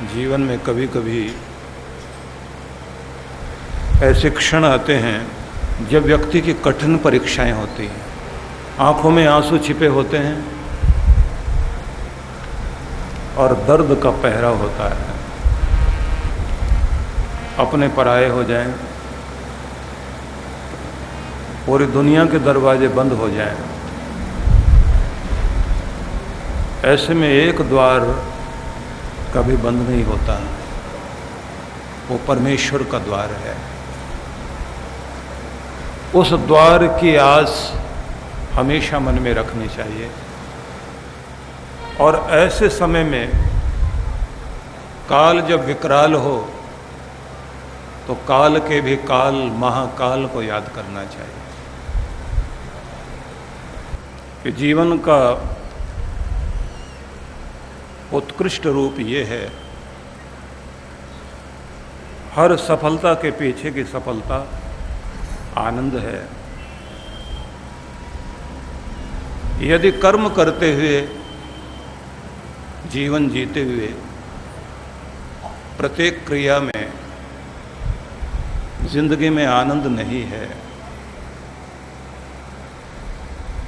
जीवन में कभी कभी ऐसे क्षण आते हैं जब व्यक्ति की कठिन परीक्षाएं होती हैं, आंखों में आंसू छिपे होते हैं और दर्द का पहरा होता है। अपने पराये हो जाएं, पूरी दुनिया के दरवाजे बंद हो जाएं, ऐसे में एक द्वार कभी बंद नहीं होता, वो परमेश्वर का द्वार है। उस द्वार की आस हमेशा मन में रखनी चाहिए और ऐसे समय में काल जब विकराल हो तो काल के भी काल महाकाल को याद करना चाहिए कि जीवन का उत्कृष्ट रूप ये है, हर सफलता के पीछे की सफलता आनंद है। यदि कर्म करते हुए, जीवन जीते हुए प्रत्येक क्रिया में जिंदगी में आनंद नहीं है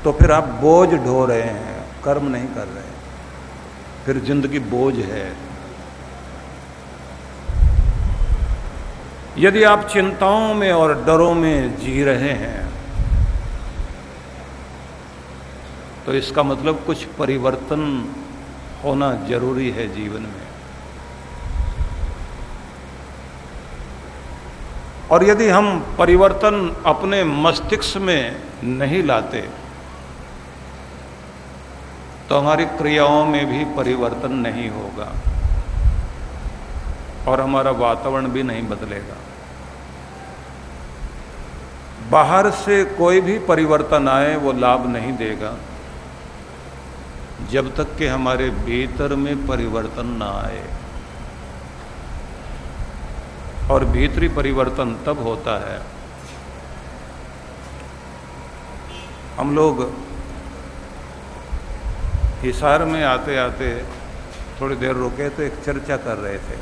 तो फिर आप बोझ ढो रहे हैं, कर्म नहीं कर रहे हैं, फिर जिंदगी बोझ है। यदि आप चिंताओं में और डरों में जी रहे हैं तो इसका मतलब कुछ परिवर्तन होना जरूरी है जीवन में। और यदि हम परिवर्तन अपने मस्तिष्क में नहीं लाते तो हमारी क्रियाओं में भी परिवर्तन नहीं होगा और हमारा वातावरण भी नहीं बदलेगा। बाहर से कोई भी परिवर्तन आए वो लाभ नहीं देगा जब तक कि हमारे भीतर में परिवर्तन ना आए। और भीतरी परिवर्तन तब होता है, हम लोग हिसार में आते आते थोड़ी देर रुके तो एक चर्चा कर रहे थे।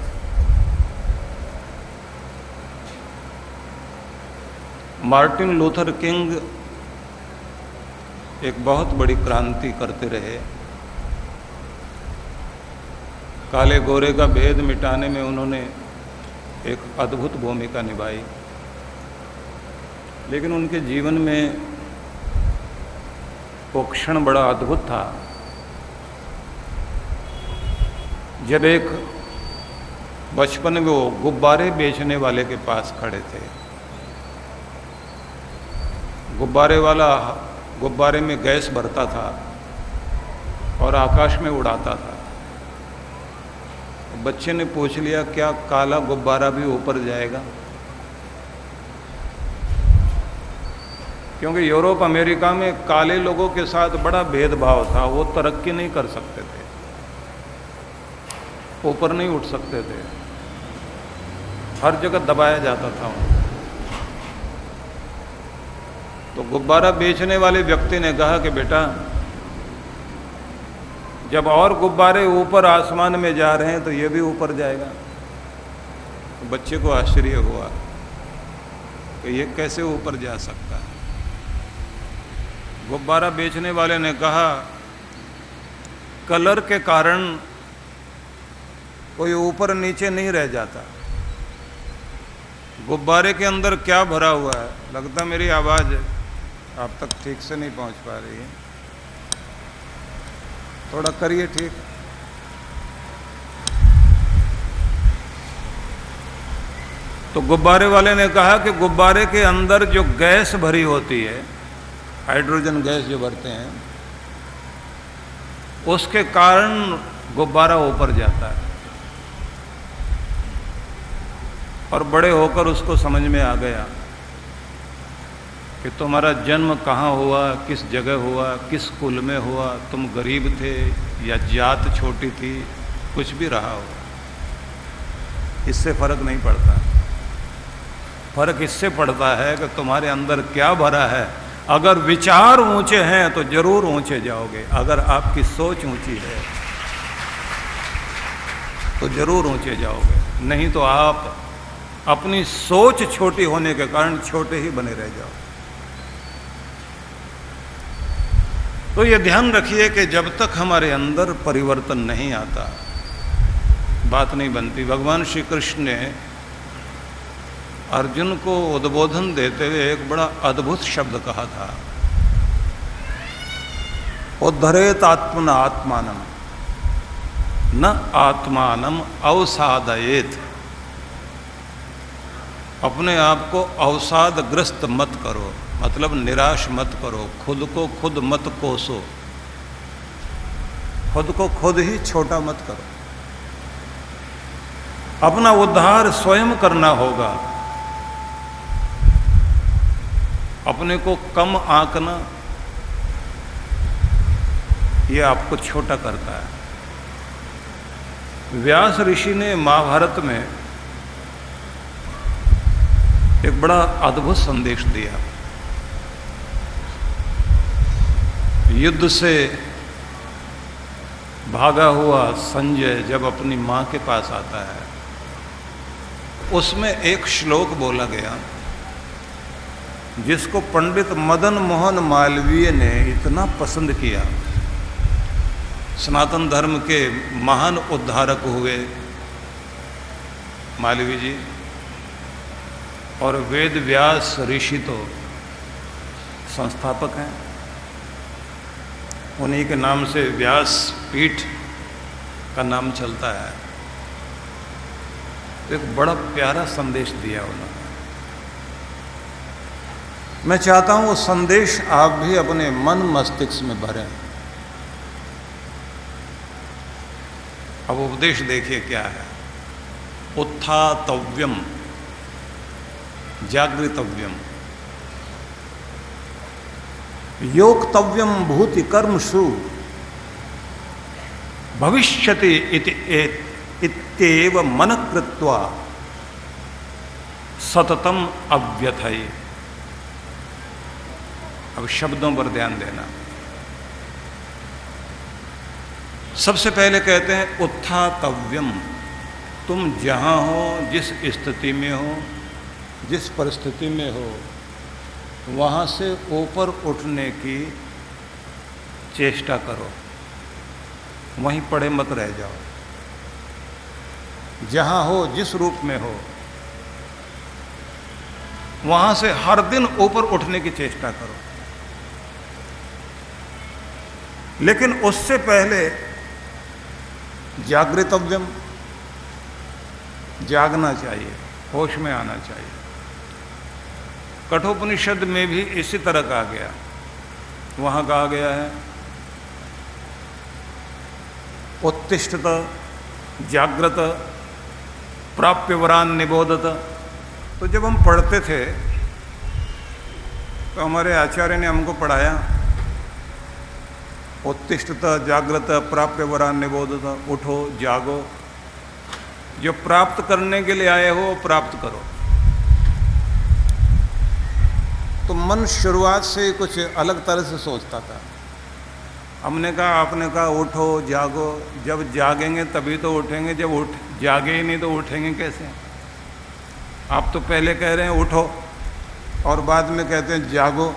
मार्टिन लूथर किंग एक बहुत बड़ी क्रांति करते रहे, काले गोरे का भेद मिटाने में उन्होंने एक अद्भुत भूमिका निभाई। लेकिन उनके जीवन में वो क्षण बड़ा अद्भुत था जब एक बचपन में वो गुब्बारे बेचने वाले के पास खड़े थे। गुब्बारे वाला गुब्बारे में गैस भरता था और आकाश में उड़ाता था। बच्चे ने पूछ लिया, क्या काला गुब्बारा भी ऊपर जाएगा? क्योंकि यूरोप अमेरिका में काले लोगों के साथ बड़ा भेदभाव था, वो तरक्की नहीं कर सकते थे, ऊपर नहीं उठ सकते थे, हर जगह दबाया जाता था उनको। तो गुब्बारा बेचने वाले व्यक्ति ने कहा कि बेटा, जब और गुब्बारे ऊपर आसमान में जा रहे हैं तो ये भी ऊपर जाएगा। तो बच्चे को आश्चर्य हुआ कि ये कैसे ऊपर जा सकता है। गुब्बारा बेचने वाले ने कहा, कलर के कारण कोई ऊपर नीचे नहीं रह जाता। गुब्बारे के अंदर क्या भरा हुआ है? लगता मेरी आवाज़ आप तक ठीक से नहीं पहुंच पा रही है, थोड़ा करिए ठीक। तो गुब्बारे वाले ने कहा कि गुब्बारे के अंदर जो गैस भरी होती है, हाइड्रोजन गैस जो भरते हैं, उसके कारण गुब्बारा ऊपर जाता है। और बड़े होकर उसको समझ में आ गया कि तुम्हारा जन्म कहाँ हुआ, किस जगह हुआ, किस कुल में हुआ, तुम गरीब थे या जात छोटी थी, कुछ भी रहा हो, इससे फर्क नहीं पड़ता। फर्क इससे पड़ता है कि तुम्हारे अंदर क्या भरा है। अगर विचार ऊंचे हैं तो जरूर ऊंचे जाओगे, अगर आपकी सोच ऊंची है तो जरूर ऊंचे जाओगे, नहीं तो आप अपनी सोच छोटी होने के कारण छोटे ही बने रह जाओ। तो ये ध्यान रखिए कि जब तक हमारे अंदर परिवर्तन नहीं आता, बात नहीं बनती। भगवान श्री कृष्ण ने अर्जुन को उद्बोधन देते हुए एक बड़ा अद्भुत शब्द कहा था, उद्धरेत आत्मना आत्मानम न आत्मानम अवसादयेत। अपने आप को अवसादग्रस्त मत करो, मतलब निराश मत करो, खुद को खुद मत कोसो, खुद को खुद ही छोटा मत करो। अपना उद्धार स्वयं करना होगा। अपने को कम आंकना यह आपको छोटा करता है। व्यास ऋषि ने महाभारत में एक बड़ा अद्भुत संदेश दिया। युद्ध से भागा हुआ संजय जब अपनी मां के पास आता है, उसमें एक श्लोक बोला गया जिसको पंडित मदन मोहन मालवीय ने इतना पसंद किया। सनातन धर्म के महान उद्धारक हुए मालवीय जी, और वेद व्यास ऋषि तो संस्थापक हैं। उन्हीं के नाम से व्यास पीठ का नाम चलता है। तो एक बड़ा प्यारा संदेश दिया उन्होंने। मैं चाहता हूं वो संदेश आप भी अपने मन मस्तिष्क में भरें। अब उपदेश देखिए क्या है। उत्थातव्यम जागृतव्यम योक्तव्यम भूति कर्मसु भविष्यति इत्येव मन कृत्वा सततम अव्यथये। अब शब्दों पर ध्यान देना। सबसे पहले कहते हैं उत्थातव्यम। तुम जहां हो, जिस स्थिति में हो, जिस परिस्थिति में हो, वहां से ऊपर उठने की चेष्टा करो, वहीं पड़े मत रह जाओ। जहां हो, जिस रूप में हो, वहां से हर दिन ऊपर उठने की चेष्टा करो। लेकिन उससे पहले जागृतव्यम, जागना चाहिए, होश में आना चाहिए। कठोपनिषद में भी इसी तरह कहा गया। वहां कहा गया है उत्तिष्ठत जाग्रत प्राप्य वरान निबोधत। तो जब हम पढ़ते थे तो हमारे आचार्य ने हमको पढ़ाया उत्तिष्ठत जाग्रत प्राप्य वरान निबोधत। उठो, जागो, जो प्राप्त करने के लिए आए हो प्राप्त करो। तो मन शुरुआत से कुछ अलग तरह से सोचता था। हमने कहा, आपने कहा उठो जागो, जब जागेंगे तभी तो उठेंगे, जब जागे ही नहीं तो उठेंगे कैसे? आप तो पहले कह रहे हैं उठो और बाद में कहते हैं जागो।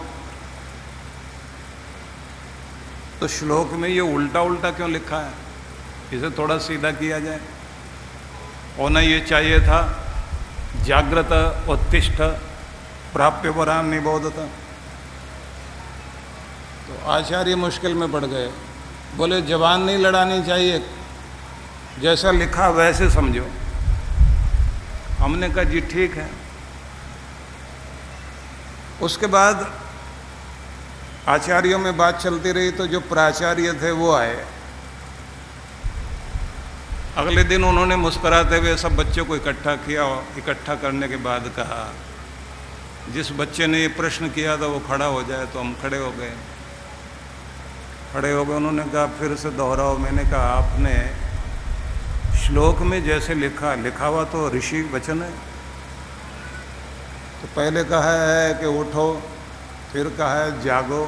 तो श्लोक में ये उल्टा उल्टा क्यों लिखा है? इसे थोड़ा सीधा किया जाए। होना ये चाहिए था जागृत उत्तिष्ठ प्राप्य वरान निबोधत। तो आचार्य मुश्किल में पड़ गए। बोले जबान नहीं लड़ानी चाहिए, जैसा लिखा वैसे समझो। हमने कहा जी ठीक है। उसके बाद आचार्यों में बात चलती रही तो जो प्राचार्य थे वो आए। अगले दिन उन्होंने मुस्कुराते हुए सब बच्चों को इकट्ठा किया। इकट्ठा करने के बाद कहा जिस बच्चे ने ये प्रश्न किया था वो खड़ा हो जाए। तो हम खड़े हो गए। उन्होंने कहा फिर से दोहराओ। मैंने कहा आपने श्लोक में जैसे लिखा हुआ तो ऋषि वचन है। तो पहले कहा है कि उठो, फिर कहा है जागो।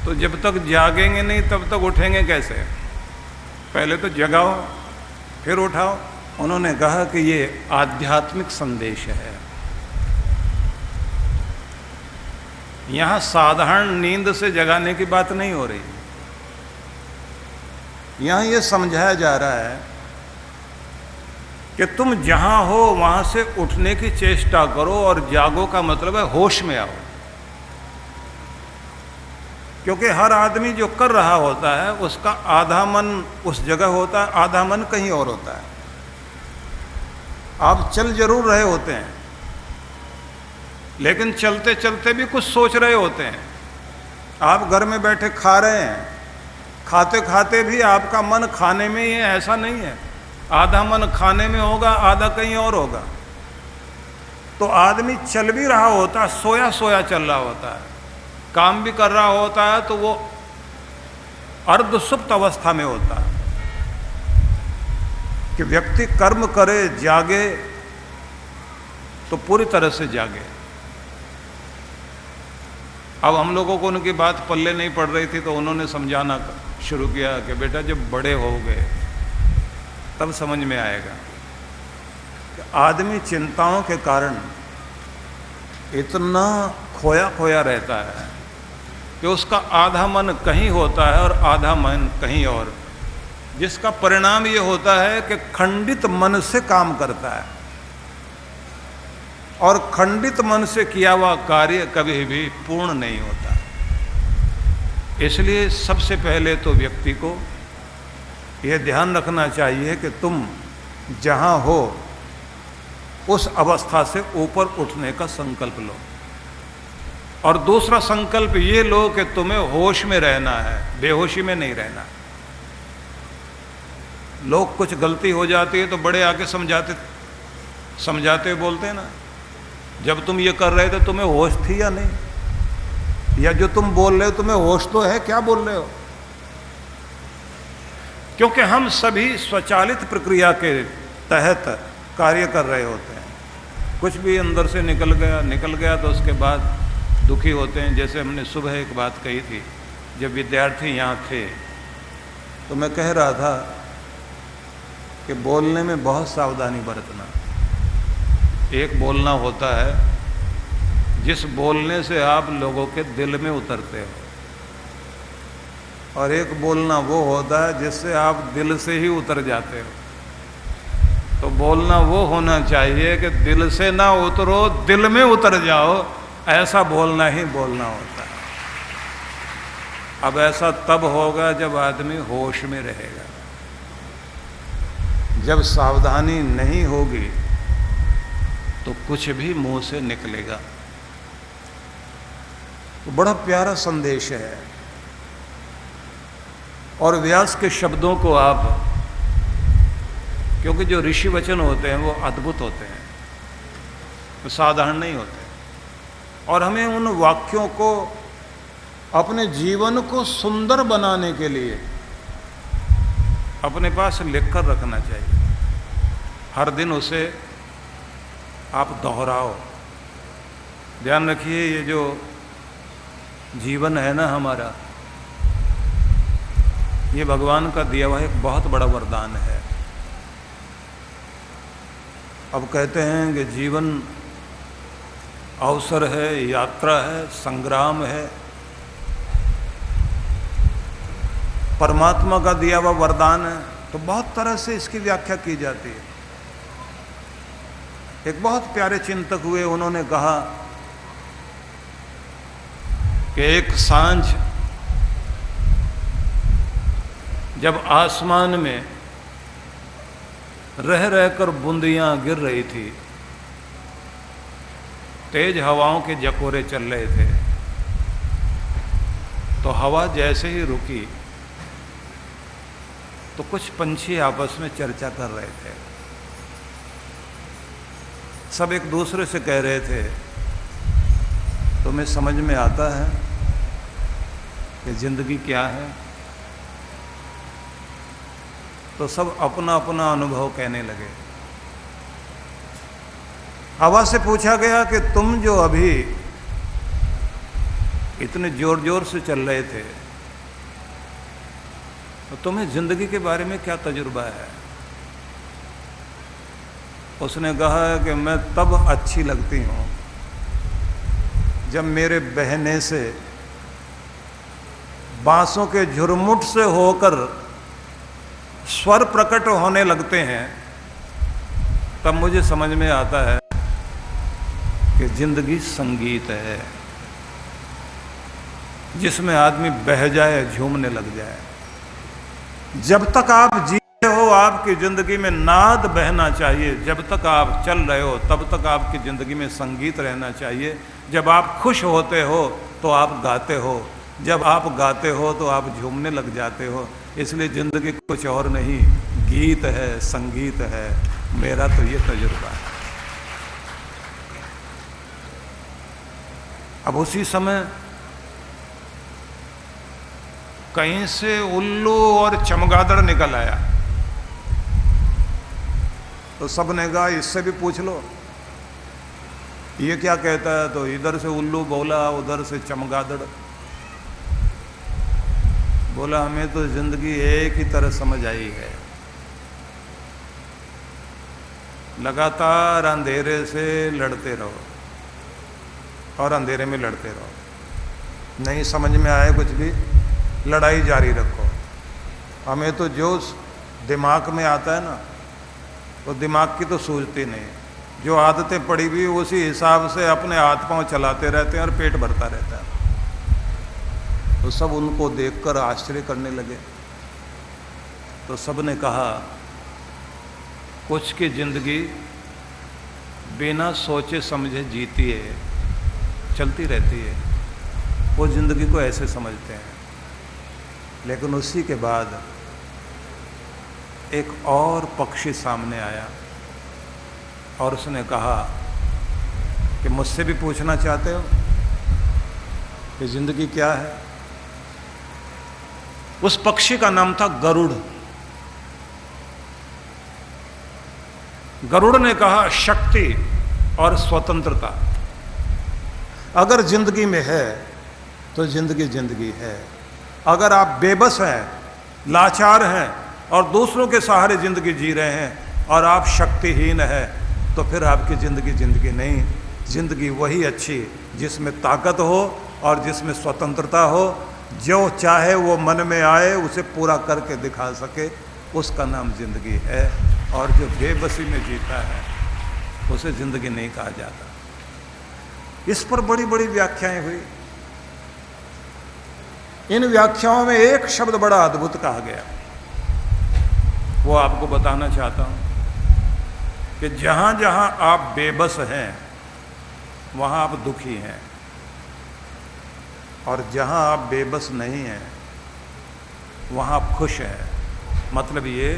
तो जब तक जागेंगे नहीं तब तक उठेंगे कैसे? पहले तो जगाओ फिर उठाओ। उन्होंने कहा कि ये आध्यात्मिक संदेश है। यहां साधारण नींद से जगाने की बात नहीं हो रही। यहां ये समझाया जा रहा है कि तुम जहां हो वहां से उठने की चेष्टा करो, और जागो का मतलब है होश में आओ। क्योंकि हर आदमी जो कर रहा होता है उसका आधा मन उस जगह होता है, आधा मन कहीं और होता है। आप चल जरूर रहे होते हैं, लेकिन चलते चलते भी कुछ सोच रहे होते हैं। आप घर में बैठे खा रहे हैं, खाते खाते भी आपका मन खाने में ही है, ऐसा नहीं है। आधा मन खाने में होगा, आधा कहीं और होगा। तो आदमी चल भी रहा होता है, सोया सोया चल रहा होता है, काम भी कर रहा होता है, तो वो अर्ध सुप्त अवस्था में होता है। कि व्यक्ति कर्म करे, जागे तो पूरी तरह से जागे। अब हम लोगों को उनकी बात पल्ले नहीं पड़ रही थी, तो उन्होंने समझाना शुरू किया कि बेटा जब बड़े हो गए तब समझ में आएगा कि आदमी चिंताओं के कारण इतना खोया खोया रहता है कि उसका आधा मन कहीं होता है और आधा मन कहीं और, जिसका परिणाम ये होता है कि खंडित मन से काम करता है, और खंडित मन से किया हुआ कार्य कभी भी पूर्ण नहीं होता। इसलिए सबसे पहले तो व्यक्ति को यह ध्यान रखना चाहिए कि तुम जहां हो उस अवस्था से ऊपर उठने का संकल्प लो। और दूसरा संकल्प ये लो कि तुम्हें होश में रहना है, बेहोशी में नहीं रहना। लोग कुछ गलती हो जाती है तो बड़े आके समझाते बोलते हैं ना, जब तुम ये कर रहे थे तुम्हें होश थी या नहीं, या जो तुम बोल रहे हो तुम्हें होश तो है, क्या बोल रहे हो? क्योंकि हम सभी स्वचालित प्रक्रिया के तहत कार्य कर रहे होते हैं। कुछ भी अंदर से निकल गया तो उसके बाद दुखी होते हैं। जैसे हमने सुबह एक बात कही थी, जब विद्यार्थी यहाँ थे तो मैं कह रहा था कि बोलने में बहुत सावधानी बरतना। एक बोलना होता है जिस बोलने से आप लोगों के दिल में उतरते हो, और एक बोलना वो होता है जिससे आप दिल से ही उतर जाते हो। तो बोलना वो होना चाहिए कि दिल से ना उतरो, दिल में उतर जाओ, ऐसा बोलना ही बोलना होता है। अब ऐसा तब होगा जब आदमी होश में रहेगा। जब सावधानी नहीं होगी तो कुछ भी मुंह से निकलेगा। तो बड़ा प्यारा संदेश है, और व्यास के शब्दों को आप, क्योंकि जो ऋषि वचन होते हैं वो अद्भुत होते हैं, वो साधारण नहीं होते, और हमें उन वाक्यों को अपने जीवन को सुंदर बनाने के लिए अपने पास लिखकर रखना चाहिए। हर दिन उसे आप दोहराओ। ध्यान रखिए, ये जो जीवन है ना हमारा, ये भगवान का दिया हुआ एक बहुत बड़ा वरदान है। अब कहते हैं कि जीवन अवसर है, यात्रा है, संग्राम है, परमात्मा का दिया हुआ वरदान है। तो बहुत तरह से इसकी व्याख्या की जाती है। एक बहुत प्यारे चिंतक हुए, उन्होंने कहा कि एक सांझ जब आसमान में रह रहकर बूंदियां गिर रही थी, तेज हवाओं के जकोरे चल रहे थे, तो हवा जैसे ही रुकी तो कुछ पंछी आपस में चर्चा कर रहे थे। सब एक दूसरे से कह रहे थे, तुम्हें समझ में आता है कि जिंदगी क्या है? तो सब अपना अपना अनुभव कहने लगे। हवा से पूछा गया कि तुम जो अभी इतने जोर जोर से चल रहे थे, तो तुम्हें जिंदगी के बारे में क्या तजुर्बा है? उसने कहा कि मैं तब अच्छी लगती हूँ जब मेरे बहने से बांसों के झुरमुट से होकर स्वर प्रकट होने लगते हैं, तब मुझे समझ में आता है कि जिंदगी संगीत है जिसमें आदमी बह जाए, झूमने लग जाए। जब तक आप जीते हो आपकी जिंदगी में नाद बहना चाहिए, जब तक आप चल रहे हो तब तक आपकी जिंदगी में संगीत रहना चाहिए। जब आप खुश होते हो तो आप गाते हो, जब आप गाते हो तो आप झूमने लग जाते हो। इसलिए जिंदगी कुछ और नहीं, गीत है, संगीत है। मेरा तो ये तजुर्बा है। अब उसी समय कहीं से उल्लू और चमगादड़ निकल आया, तो सबने कहा इससे भी पूछ लो ये क्या कहता है। तो इधर से उल्लू बोला, उधर से चमगादड़ बोला, हमें तो जिंदगी एक ही तरह समझ आई है, लगातार अंधेरे से लड़ते रहो और अंधेरे में लड़ते रहो। नहीं समझ में आए कुछ भी, लड़ाई जारी रखो। हमें तो जो दिमाग में आता है ना, वो दिमाग की तो सूझती नहीं। जो आदतें पड़ी हुई उसी हिसाब से अपने हाथ पांव चलाते रहते हैं और पेट भरता रहता है। तो सब उनको देखकर आश्चर्य करने लगे। तो सब ने कहा कुछ की जिंदगी बिना सोचे समझे जीती है, चलती रहती है, वो जिंदगी को ऐसे समझते हैं। लेकिन उसी के बाद एक और पक्षी सामने आया और उसने कहा कि मुझसे भी पूछना चाहते हो कि जिंदगी क्या है? उस पक्षी का नाम था गरुड़। गरुड़ ने कहा शक्ति और स्वतंत्रता अगर जिंदगी में है तो जिंदगी जिंदगी है। अगर आप बेबस हैं, लाचार हैं और दूसरों के सहारे जिंदगी जी रहे हैं और आप शक्तिहीन हैं, तो फिर आपकी जिंदगी जिंदगी नहीं। जिंदगी वही अच्छी जिसमें ताकत हो और जिसमें स्वतंत्रता हो, जो चाहे वो मन में आए उसे पूरा करके दिखा सके, उसका नाम जिंदगी है। और जो बेबसी में जीता है उसे जिंदगी नहीं कहा जाता। इस पर बड़ी बड़ी व्याख्याएं हुई। इन व्याख्याओं में एक शब्द बड़ा अद्भुत कहा गया, वो आपको बताना चाहता हूं कि जहां जहां आप बेबस हैं वहां आप दुखी हैं, और जहां आप बेबस नहीं हैं वहां आप खुश हैं। मतलब ये,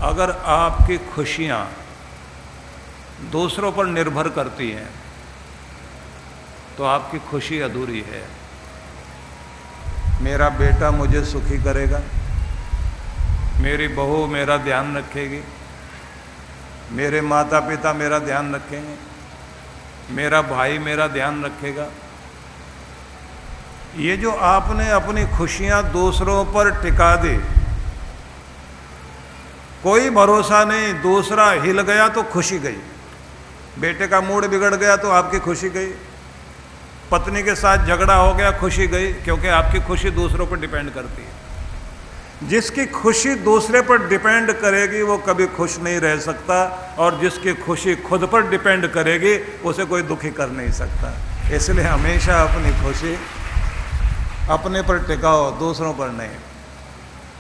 अगर आपकी खुशियां दूसरों पर निर्भर करती हैं तो आपकी खुशी अधूरी है। मेरा बेटा मुझे सुखी करेगा, मेरी बहू मेरा ध्यान रखेगी, मेरे माता पिता मेरा ध्यान रखेंगे, मेरा भाई मेरा ध्यान रखेगा। ये जो आपने अपनी खुशियां दूसरों पर टिका दी, कोई भरोसा नहीं, दूसरा हिल गया तो खुशी गई। बेटे का मूड बिगड़ गया तो आपकी खुशी गई, पत्नी के साथ झगड़ा हो गया, खुशी गई, क्योंकि आपकी खुशी दूसरों पर डिपेंड करती है। जिसकी खुशी दूसरे पर डिपेंड करेगी वो कभी खुश नहीं रह सकता, और जिसकी खुशी खुद पर डिपेंड करेगी उसे कोई दुखी कर नहीं सकता। इसलिए हमेशा अपनी खुशी अपने पर टिकाओ, दूसरों पर नहीं।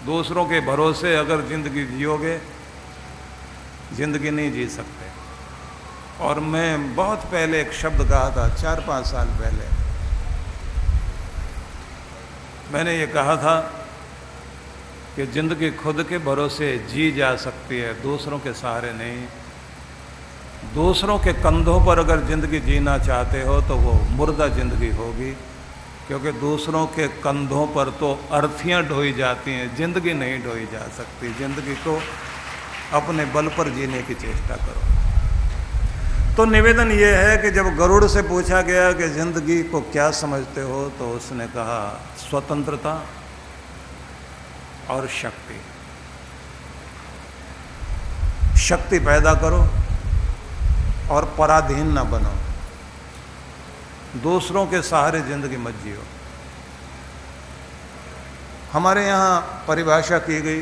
दूसरों के भरोसे अगर जिंदगी जियोगे, जिंदगी नहीं जी सकते। और मैं बहुत पहले एक शब्द कहा था, 4-5 साल पहले मैंने ये कहा था कि जिंदगी खुद के भरोसे जी जा सकती है, दूसरों के सहारे नहीं। दूसरों के कंधों पर अगर जिंदगी जीना चाहते हो तो वो मुर्दा जिंदगी होगी, क्योंकि दूसरों के कंधों पर तो अर्थियां ढोई जाती हैं, जिंदगी नहीं ढोई जा सकती। जिंदगी को अपने बल पर जीने की चेष्टा करो। तो निवेदन ये है कि जब गरुड़ से पूछा गया कि जिंदगी को क्या समझते हो, तो उसने कहा स्वतंत्रता और शक्ति। शक्ति पैदा करो और पराधीन न बनो, दूसरों के सहारे जिंदगी मत जियो। हमारे यहाँ परिभाषा की गई,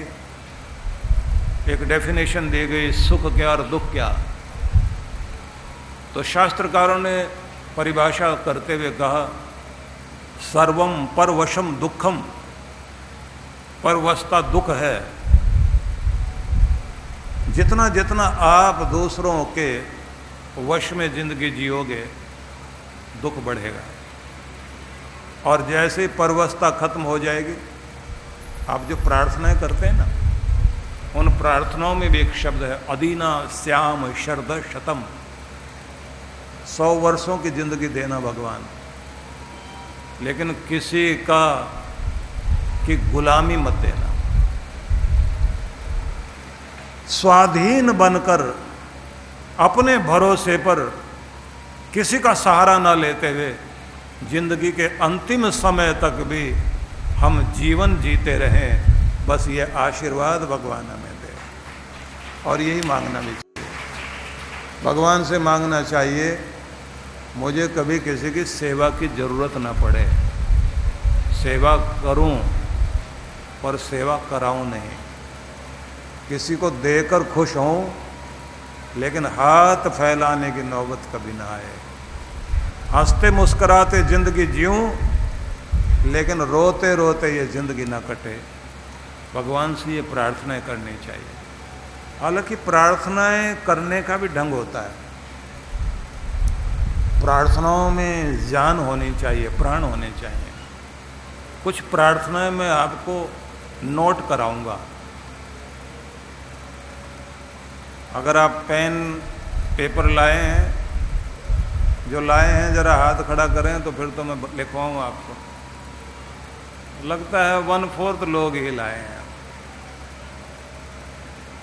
एक डेफिनेशन दी गई, सुख क्या और दुख क्या। तो शास्त्रकारों ने परिभाषा करते हुए कहा, सर्वम परवशम दुखम, परवशता दुख है। जितना जितना आप दूसरों के वश में जिंदगी जियोगे, दुख बढ़ेगा। और जैसे ही परवशता खत्म हो जाएगी, आप जो प्रार्थनाएं करते हैं ना, उन प्रार्थनाओं में भी एक शब्द है, अदीना श्याम शरद शतम। 100 वर्षों की जिंदगी देना भगवान, लेकिन किसी का की गुलामी मत देना। स्वाधीन बनकर अपने भरोसे पर किसी का सहारा ना लेते हुए जिंदगी के अंतिम समय तक भी हम जीवन जीते रहें, बस ये आशीर्वाद भगवान हमें दे। और यही मांगना भी चाहिए, भगवान से मांगना चाहिए, मुझे कभी किसी की सेवा की जरूरत ना पड़े, सेवा करूं पर सेवा कराऊं नहीं, किसी को देकर खुश हों लेकिन हाथ फैलाने की नौबत कभी ना आए। हंसते मुस्कुराते जिंदगी जीऊं लेकिन रोते रोते ये जिंदगी ना कटे। भगवान से ये प्रार्थनाएं करनी चाहिए। हालांकि प्रार्थनाएं करने का भी ढंग होता है, प्रार्थनाओं में जान होनी चाहिए, प्राण होने चाहिए। कुछ प्रार्थनाएं मैं आपको नोट कराऊंगा, अगर आप पेन पेपर लाए हैं, जो लाए हैं जरा हाथ खड़ा करें तो फिर तो मैं लिखवाऊँ आपको। लगता है 1/4 लोग ही लाए हैं।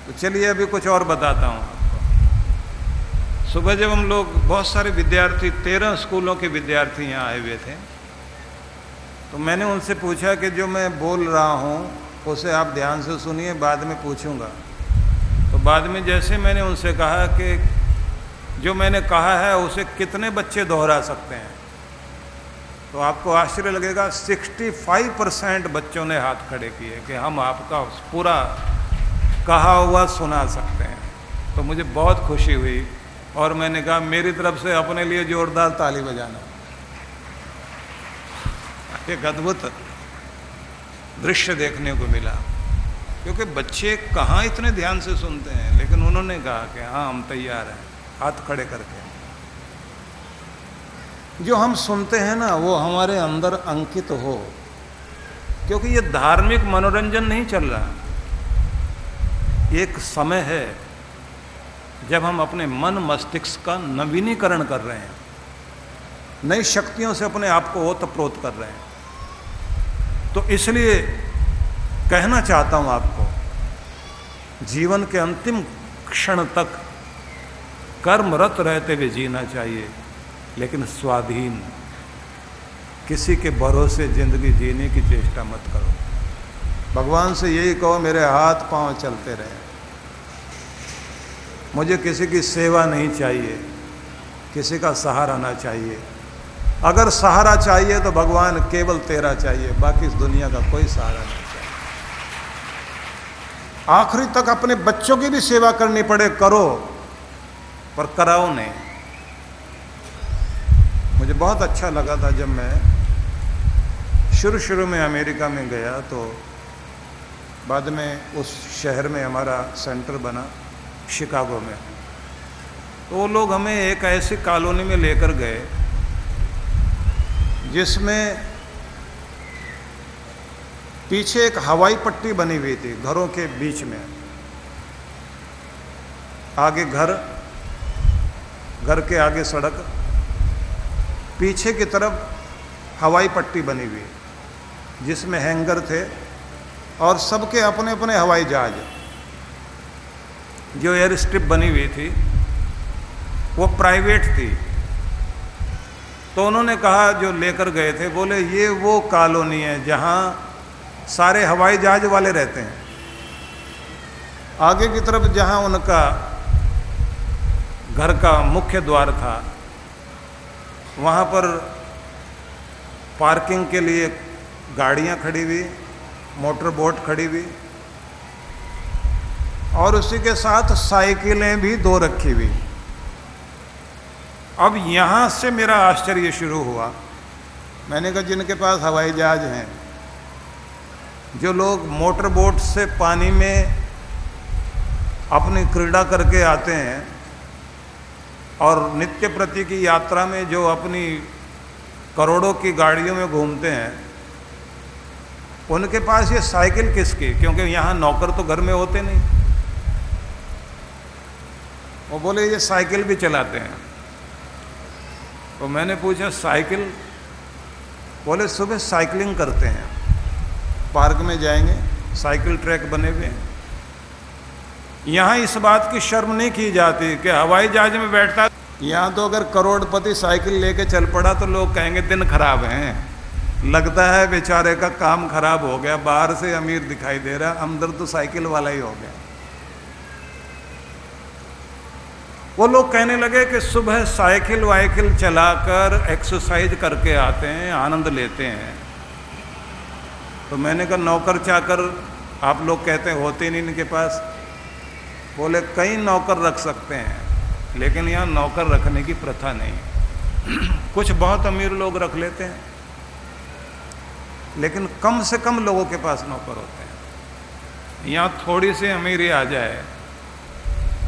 तो चलिए अभी कुछ और बताता हूँ आपको। सुबह जब हम लोग बहुत सारे विद्यार्थी, 13 स्कूलों के विद्यार्थी यहाँ आए हुए थे, तो मैंने उनसे पूछा कि जो मैं बोल रहा हूँ उसे आप ध्यान से सुनिए, बाद में पूछूंगा। तो बाद में जैसे मैंने उनसे कहा कि जो मैंने कहा है उसे कितने बच्चे दोहरा सकते हैं, तो आपको आश्चर्य लगेगा 65% बच्चों ने हाथ खड़े किए कि हम आपका पूरा कहा हुआ सुना सकते हैं। तो मुझे बहुत खुशी हुई और मैंने कहा मेरी तरफ से अपने लिए जोरदार ताली बजाना। एक अद्भुत दृश्य देखने को मिला, क्योंकि बच्चे कहाँ इतने ध्यान से सुनते हैं, लेकिन उन्होंने कहा कि हाँ हम तैयार हैं, हाथ खड़े करके। जो हम सुनते हैं ना वो हमारे अंदर अंकित हो, क्योंकि ये धार्मिक मनोरंजन नहीं चल रहा। एक समय है जब हम अपने मन मस्तिष्क का नवीनीकरण कर रहे हैं, नई शक्तियों से अपने आप को ओतप्रोत कर रहे हैं। तो इसलिए कहना चाहता हूं आपको, जीवन के अंतिम क्षण तक कर्मरत रहते हुए जीना चाहिए, लेकिन स्वाधीन, किसी के भरोसे जिंदगी जीने की चेष्टा मत करो। भगवान से यही कहो मेरे हाथ पांव चलते रहे, मुझे किसी की सेवा नहीं चाहिए, किसी का सहारा ना चाहिए। अगर सहारा चाहिए तो भगवान केवल तेरा चाहिए, बाकी इस दुनिया का कोई सहारा नहीं चाहिए। आखिरी तक अपने बच्चों की भी सेवा करनी पड़े करो, पर कराओ नहीं। मुझे बहुत अच्छा लगा था जब मैं शुरू में अमेरिका में गया, तो बाद में उस शहर में हमारा सेंटर बना शिकागो में। तो वो लोग हमें एक ऐसी कॉलोनी में लेकर गए जिसमें पीछे एक हवाई पट्टी बनी हुई थी, घरों के बीच में। आगे घर, घर के आगे सड़क, पीछे की तरफ हवाई पट्टी बनी हुई जिसमें हैंगर थे और सबके अपने अपने हवाई जहाज। जो एयर स्ट्रिप बनी हुई थी वो प्राइवेट थी। तो उन्होंने कहा, जो लेकर गए थे, बोले ये वो कॉलोनी है जहाँ सारे हवाई जहाज वाले रहते हैं। आगे की तरफ जहाँ उनका घर का मुख्य द्वार था, वहाँ पर पार्किंग के लिए गाड़ियाँ खड़ी हुई, मोटर बोट खड़ी हुई, और उसी के साथ साइकिलें भी 2 रखी हुई। अब यहाँ से मेरा आश्चर्य शुरू हुआ। मैंने कहा जिनके पास हवाई जहाज हैं, जो लोग मोटर बोट से पानी में अपनी क्रीड़ा करके आते हैं और नित्य प्रति की यात्रा में जो अपनी करोड़ों की गाड़ियों में घूमते हैं, उनके पास ये साइकिल किसकी? क्योंकि यहाँ नौकर तो घर में होते नहीं। वो बोले ये साइकिल भी चलाते हैं। तो मैंने पूछा साइकिल? बोले सुबह साइकिलिंग करते हैं, पार्क में जाएंगे, साइकिल ट्रैक बने हुए हैं। यहाँ इस बात की शर्म नहीं की जाती कि हवाई जहाज में बैठता है। यहाँ तो अगर करोड़पति साइकिल लेके चल पड़ा तो लोग कहेंगे दिन खराब हैं, लगता है बेचारे का काम खराब हो गया, बाहर से अमीर दिखाई दे रहा, अंदर तो साइकिल वाला ही हो गया। वो लोग कहने लगे कि सुबह साइकिल वाइकिल चलाकर एक्सरसाइज करके आते हैं, आनंद लेते हैं। तो मैंने कहा नौकर चाकर आप लोग कहते हैं होते नहीं इनके पास? बोले कई नौकर रख सकते हैं, लेकिन यहाँ नौकर रखने की प्रथा नहीं। कुछ बहुत अमीर लोग रख लेते हैं, लेकिन कम से कम लोगों के पास नौकर होते हैं। यहाँ थोड़ी सी अमीरी आ जाए,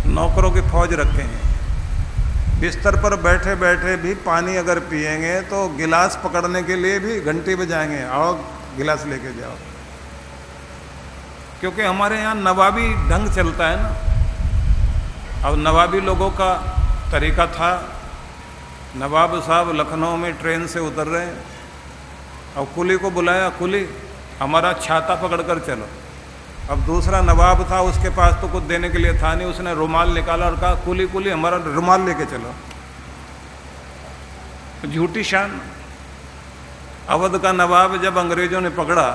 नौकरों की फौज रखे हैं। बिस्तर पर बैठे बैठे भी पानी अगर पिएंगे तो गिलास पकड़ने के लिए भी घंटी बजाएंगे, आओ गिलास लेके जाओ। क्योंकि हमारे यहाँ नवाबी ढंग चलता है ना। अब नवाबी लोगों का तरीका था, नवाब साहब लखनऊ में ट्रेन से उतर रहे हैं, अब कुली को बुलाया, कुली हमारा छाता पकड़ कर चलो। अब दूसरा नवाब था, उसके पास तो कुछ देने के लिए था नहीं, उसने रुमाल निकाला और कहा कुली कुली हमारा रुमाल लेके चलो। झूठी शान। अवध का नवाब जब अंग्रेजों ने पकड़ा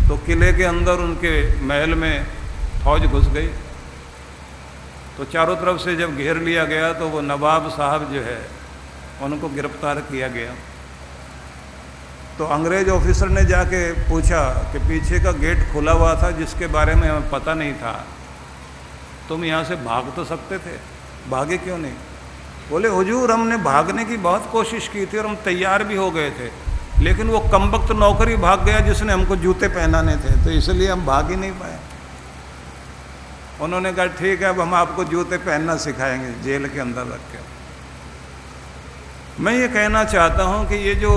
तो किले के अंदर उनके महल में फौज घुस गई। तो चारों तरफ से जब घेर लिया गया तो वो नवाब साहब जो है उनको गिरफ्तार किया गया। तो अंग्रेज ऑफिसर ने जाके पूछा कि पीछे का गेट खुला हुआ था जिसके बारे में हमें पता नहीं था, तुम यहाँ से भाग तो सकते थे, भागे क्यों नहीं? बोले हुजूर हमने भागने की बहुत कोशिश की थी और हम तैयार भी हो गए थे, लेकिन वो कमबख्त नौकरी भाग गया जिसने हमको जूते पहनाने थे, तो इसलिए हम भाग ही नहीं पाए। उन्होंने कहा ठीक है, अब हम आपको जूते पहनना सिखाएंगे जेल के अंदर रख के। मैं ये कहना चाहता हूँ कि ये जो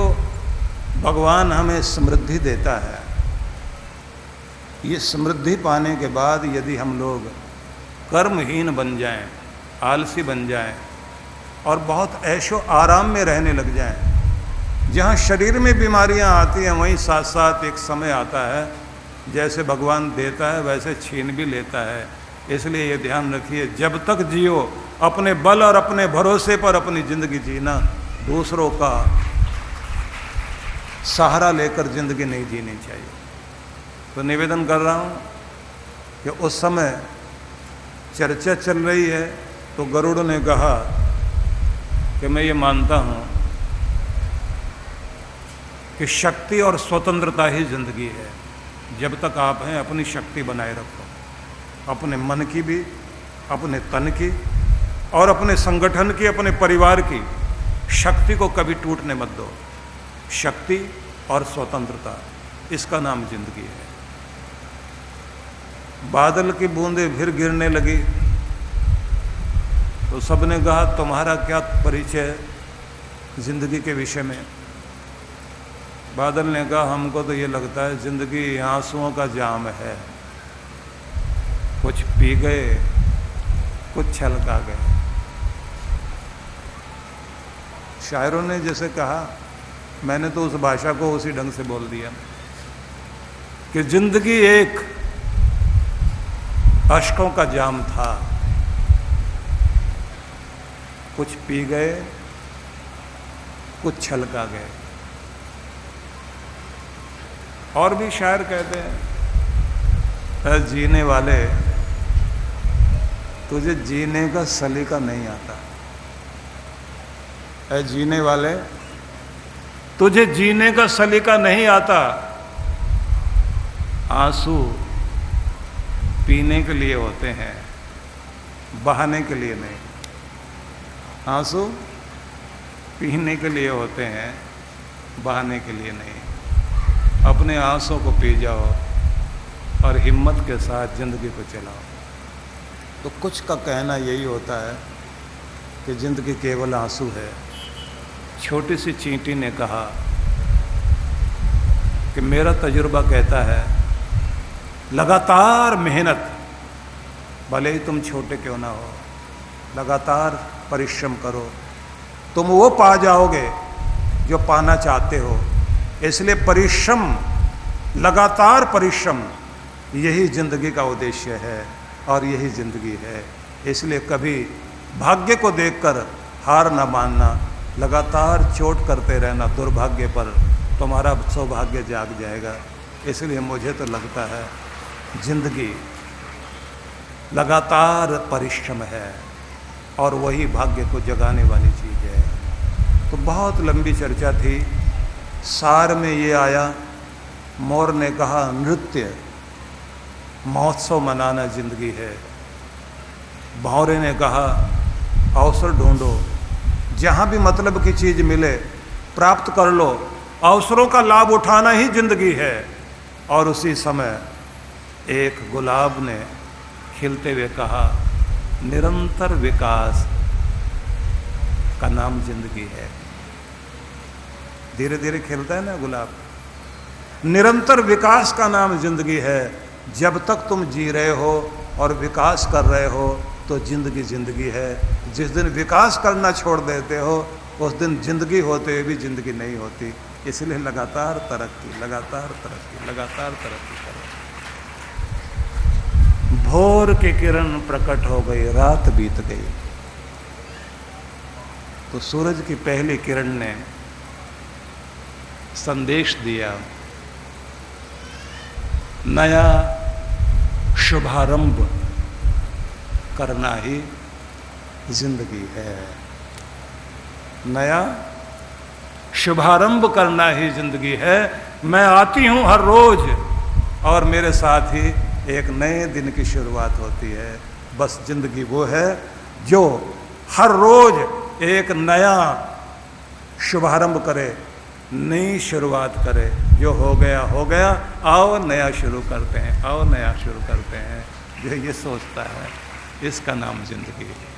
भगवान हमें समृद्धि देता है, ये समृद्धि पाने के बाद यदि हम लोग कर्महीन बन जाएं, आलसी बन जाएं और बहुत ऐशो आराम में रहने लग जाएं, जहाँ शरीर में बीमारियाँ आती हैं वहीं साथ साथ एक समय आता है जैसे भगवान देता है वैसे छीन भी लेता है। इसलिए ये ध्यान रखिए, जब तक जियो अपने बल और अपने भरोसे पर अपनी ज़िंदगी जीना, दूसरों का सहारा लेकर ज़िंदगी नहीं जीनी चाहिए। तो निवेदन कर रहा हूँ कि उस समय चर्चा चल रही है तो गरुड़ ने कहा कि मैं ये मानता हूँ कि शक्ति और स्वतंत्रता ही ज़िंदगी है। जब तक आप हैं अपनी शक्ति बनाए रखो, अपने मन की भी, अपने तन की और अपने संगठन की, अपने परिवार की शक्ति को कभी टूटने मत दो। शक्ति और स्वतंत्रता, इसका नाम जिंदगी है। बादल की बूंदें फिर गिरने लगी तो सबने कहा तुम्हारा क्या परिचय जिंदगी के विषय में? बादल ने कहा हमको तो ये लगता है जिंदगी आंसुओं का जाम है, कुछ पी गए कुछ छलका गए। शायरों ने जैसे कहा, मैंने तो उस भाषा को उसी ढंग से बोल दिया कि जिंदगी एक अश्कों का जाम था, कुछ पी गए कुछ छलका गए। और भी शायर कहते हैं, "ऐ जीने वाले, तुझे जीने का सलीका नहीं आता। ऐ जीने वाले, तुझे जीने का सलीका नहीं आता। आंसू पीने के लिए होते हैं, बहाने के लिए नहीं। आंसू पीने के लिए होते हैं, बहाने के लिए नहीं। अपने आंसू को पी जाओ और हिम्मत के साथ ज़िंदगी को चलाओ।" तो कुछ का कहना यही होता है कि ज़िंदगी केवल आंसू है। छोटी सी चींटी ने कहा कि मेरा तजुर्बा कहता है, लगातार मेहनत, भले ही तुम छोटे क्यों ना हो, लगातार परिश्रम करो, तुम वो पा जाओगे जो पाना चाहते हो। इसलिए परिश्रम, लगातार परिश्रम, यही जिंदगी का उद्देश्य है और यही जिंदगी है। इसलिए कभी भाग्य को देखकर हार ना मानना, लगातार चोट करते रहना दुर्भाग्य पर, तुम्हारा सौभाग्य जाग जाएगा। इसलिए मुझे तो लगता है जिंदगी लगातार परिश्रम है और वही भाग्य को जगाने वाली चीज़ है। तो बहुत लंबी चर्चा थी, सार में ये आया, मोर ने कहा नृत्य महोत्सव मनाना जिंदगी है। भौरे ने कहा अवसर ढूंढो, जहाँ भी मतलब की चीज़ मिले प्राप्त कर लो, अवसरों का लाभ उठाना ही जिंदगी है। और उसी समय एक गुलाब ने खिलते हुए कहा निरंतर विकास का नाम जिंदगी है। धीरे धीरे खिलता है ना गुलाब। निरंतर विकास का नाम जिंदगी है। जब तक तुम जी रहे हो और विकास कर रहे हो तो जिंदगी जिंदगी है। जिस दिन विकास करना छोड़ देते हो उस दिन जिंदगी होते हुए भी जिंदगी नहीं होती। इसलिए लगातार तरक्की, लगातार तरक्की, लगातार तरक्की करो। भोर की किरण प्रकट हो गई, रात बीत गई। तो सूरज की पहली किरण ने संदेश दिया, नया शुभारंभ करना ही जिंदगी है। नया शुभारंभ करना ही जिंदगी है। मैं आती हूं हर रोज और मेरे साथ ही एक नए दिन की शुरुआत होती है। बस जिंदगी वो है जो हर रोज एक नया शुभारंभ करे, नई शुरुआत करे। जो हो गया, आओ नया शुरू करते हैं, आओ नया शुरू करते हैं। जो ये सोचता है इसका नाम जिंदगी है।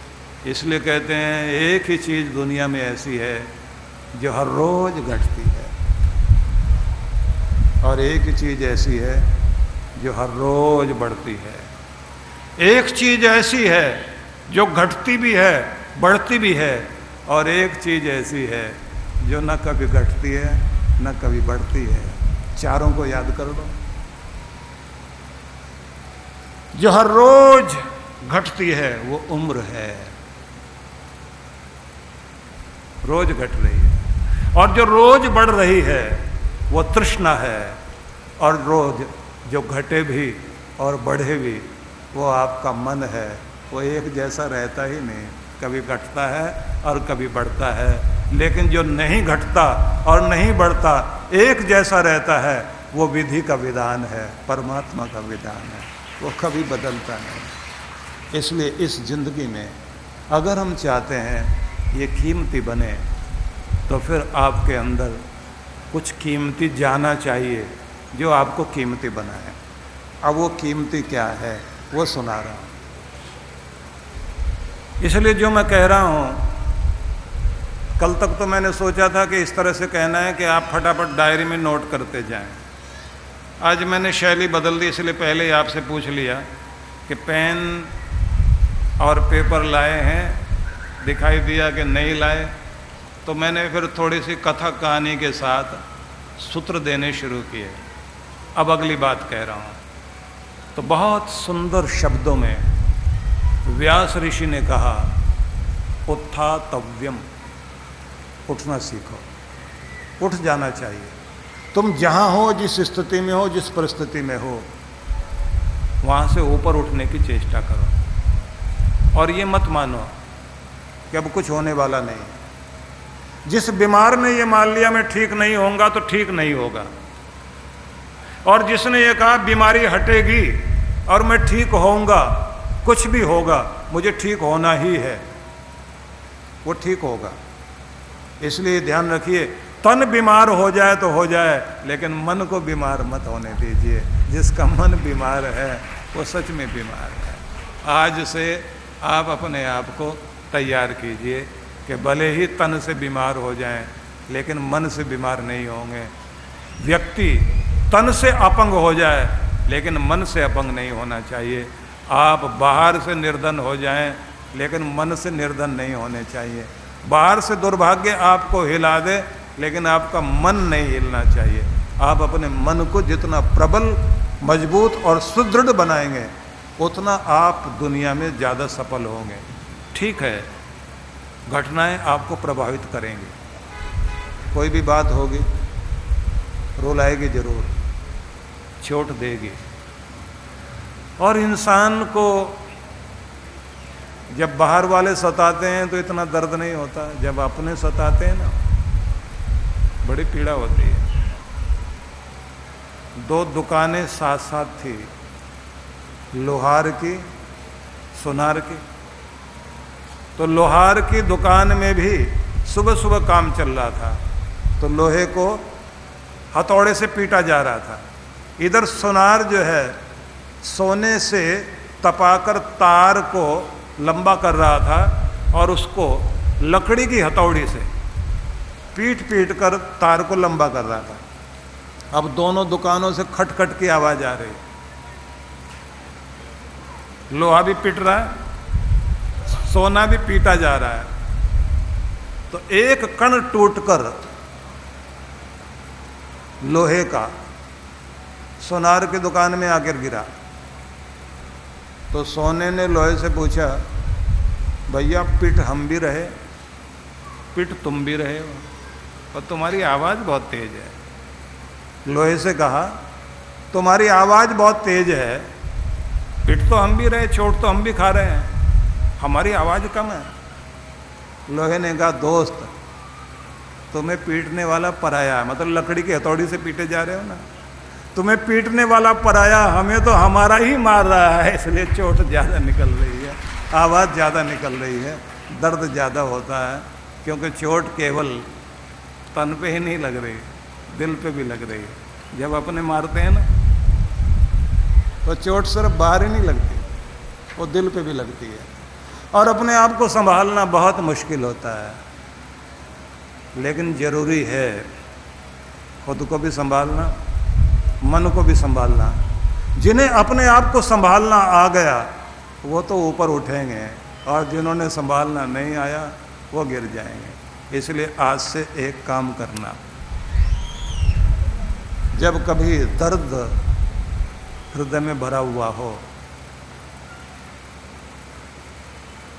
इसलिए कहते हैं एक ही चीज़ दुनिया में ऐसी है जो हर रोज घटती है और एक ही चीज़ ऐसी है जो हर रोज बढ़ती है। एक चीज़ ऐसी है जो घटती भी है, बढ़ती भी है, और एक चीज़ ऐसी है जो न कभी घटती है न कभी बढ़ती है। चारों को याद कर लो। जो हर रोज घटती है वो उम्र है, रोज घट रही है। और जो रोज बढ़ रही है वो तृष्णा है। और रोज जो घटे भी और बढ़े भी वो आपका मन है। वो एक जैसा रहता ही नहीं, कभी घटता है और कभी बढ़ता है। लेकिन जो नहीं घटता और नहीं बढ़ता, एक जैसा रहता है, वो विधि का विधान है, परमात्मा का विधान है। वो कभी बदलता नहीं। इसलिए इस जिंदगी में अगर हम चाहते हैं ये कीमती बने तो फिर आपके अंदर कुछ कीमती जाना चाहिए जो आपको कीमती बनाए। अब वो कीमती क्या है वो सुना रहा हूँ। इसलिए जो मैं कह रहा हूँ, कल तक तो मैंने सोचा था कि इस तरह से कहना है कि आप फटाफट डायरी में नोट करते जाएं। आज मैंने शैली बदल दी, इसलिए पहले ही आपसे पूछ लिया कि पेन और पेपर लाए हैं, दिखाई दिया कि नहीं लाए, तो मैंने फिर थोड़ी सी कथा कहानी के साथ सूत्र देने शुरू किए। अब अगली बात कह रहा हूँ। तो बहुत सुंदर शब्दों में व्यास ऋषि ने कहा, उत्थातव्यम, उठना सीखो, उठ जाना चाहिए। तुम जहां हो, जिस स्थिति में हो, जिस परिस्थिति में हो, वहां से ऊपर उठने की चेष्टा करो। और ये मत मानो कि अब कुछ होने वाला नहीं। जिस बीमार ने ये मान लिया मैं ठीक नहीं होऊंगा, तो ठीक नहीं होगा। और जिसने ये कहा बीमारी हटेगी और मैं ठीक होऊंगा, कुछ भी होगा, मुझे ठीक होना ही है, वो ठीक होगा। इसलिए ध्यान रखिए, तन बीमार हो जाए तो हो जाए, लेकिन मन को बीमार मत होने दीजिए। जिसका मन बीमार है वो सच में बीमार है। आज से आप अपने आप को तैयार कीजिए कि भले ही तन से बीमार हो जाएं, लेकिन मन से बीमार नहीं होंगे। व्यक्ति तन से अपंग हो जाए, लेकिन मन से अपंग नहीं होना चाहिए। आप बाहर से निर्धन हो जाएं, लेकिन मन से निर्धन नहीं होने चाहिए। बाहर से दुर्भाग्य आपको हिला दे, लेकिन आपका मन नहीं हिलना चाहिए। आप अपने मन को जितना प्रबल, मजबूत और सुदृढ़ बनाएंगे, उतना आप दुनिया में ज़्यादा सफल होंगे। ठीक है, घटनाएं आपको प्रभावित करेंगी, कोई भी बात होगी, रुलाएगी जरूर, चोट देगी। और इंसान को जब बाहर वाले सताते हैं तो इतना दर्द नहीं होता, जब अपने सताते हैं ना, बड़ी पीड़ा होती है। दो दुकानें साथ साथ थी, लोहार की, सुनार की। तो लोहार की दुकान में भी सुबह सुबह काम चल रहा था, तो लोहे को हथौड़े से पीटा जा रहा था। इधर सुनार जो है सोने से तपाकर तार को लंबा कर रहा था, और उसको लकड़ी की हथौड़ी से पीट पीट कर तार को लंबा कर रहा था। अब दोनों दुकानों से खटखट की आवाज आ रही, लोहा भी पिट रहा है, सोना भी पीटा जा रहा है। तो एक कण टूटकर लोहे का सोनार की दुकान में आकर गिरा। तो सोने ने लोहे से पूछा, भैया पिट हम भी रहे, पिट तुम भी रहे हो, और तुम्हारी आवाज़ बहुत तेज है। लोहे से कहा, तुम्हारी आवाज़ बहुत तेज है, पिट तो हम भी रहे, चोट तो हम भी खा रहे हैं, हमारी आवाज़ कम है। लोहे ने कहा, दोस्त तुम्हें पीटने वाला पराया, मतलब लकड़ी की हथौड़ी से पीटे जा रहे हो ना, तुम्हें पीटने वाला पराया, हमें तो हमारा ही मार रहा है, इसलिए चोट ज़्यादा निकल रही है, आवाज़ ज़्यादा निकल रही है, दर्द ज़्यादा होता है। क्योंकि चोट केवल तन पे ही नहीं लग रही, दिल पे भी लग रही है। जब अपने मारते हैं ना, तो चोट सिर्फ बाहर ही नहीं लगती, वो दिल पे भी लगती है। और अपने आप को संभालना बहुत मुश्किल होता है, लेकिन ज़रूरी है खुद को भी संभालना, मन को भी संभालना। जिन्हें अपने आप को संभालना आ गया वो तो ऊपर उठेंगे, और जिन्होंने संभालना नहीं आया वो गिर जाएंगे। इसलिए आज से एक काम करना, जब कभी दर्द हृदय में भरा हुआ हो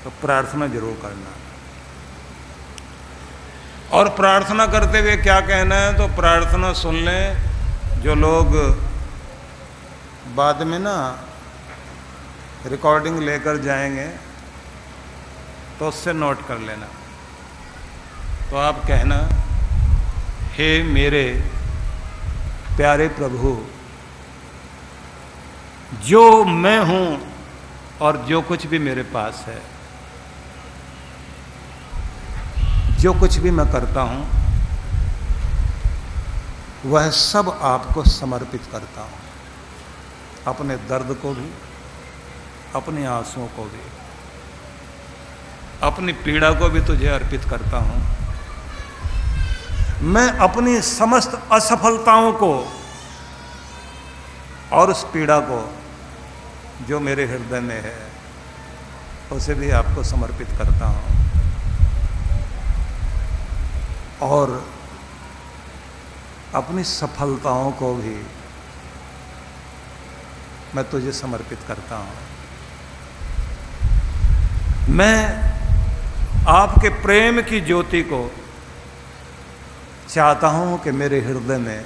तो प्रार्थना जरूर करना। और प्रार्थना करते हुए क्या कहना है, तो प्रार्थना सुन लें। जो लोग बाद में ना रिकॉर्डिंग लेकर जाएंगे तो उससे नोट कर लेना। तो आप कहना, हे मेरे प्यारे प्रभु, जो मैं हूं और जो कुछ भी मेरे पास है, जो कुछ भी मैं करता हूं, वह सब आपको समर्पित करता हूं। अपने दर्द को भी, अपने आंसुओं को भी, अपनी पीड़ा को भी तुझे अर्पित करता हूं। मैं अपनी समस्त असफलताओं को और उस पीड़ा को जो मेरे हृदय में है, उसे भी आपको समर्पित करता हूं। और अपनी सफलताओं को भी मैं तुझे समर्पित करता हूं। मैं आपके प्रेम की ज्योति को चाहता हूं कि मेरे हृदय में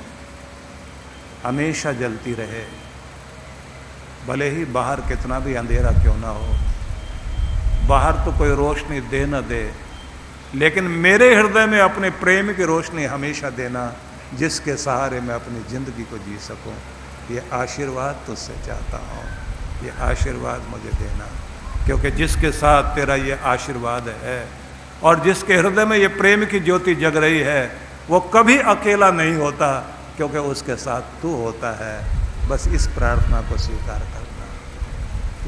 हमेशा जलती रहे, भले ही बाहर कितना भी अंधेरा क्यों ना हो, बाहर तो कोई रोशनी दे न दे, लेकिन मेरे हृदय में अपने प्रेम की रोशनी हमेशा देना, जिसके सहारे मैं अपनी ज़िंदगी को जी सकूं। ये आशीर्वाद तुझसे चाहता हूँ, ये आशीर्वाद मुझे देना, क्योंकि जिसके साथ तेरा ये आशीर्वाद है और जिसके हृदय में ये प्रेम की ज्योति जग रही है, वो कभी अकेला नहीं होता, क्योंकि उसके साथ तू होता है। बस इस प्रार्थना को स्वीकार करना,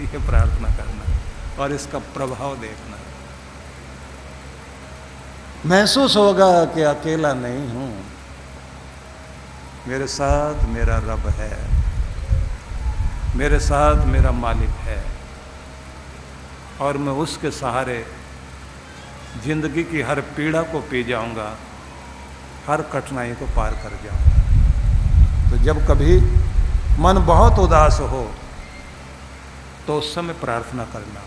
ये प्रार्थना करना और इसका प्रभाव देखना। महसूस होगा कि अकेला नहीं हूँ, मेरे साथ मेरा रब है, मेरे साथ मेरा मालिक है, और मैं उसके सहारे जिंदगी की हर पीड़ा को पी जाऊंगा, हर कठिनाई को पार कर जाऊंगा। तो जब कभी मन बहुत उदास हो तो उस समय प्रार्थना करना,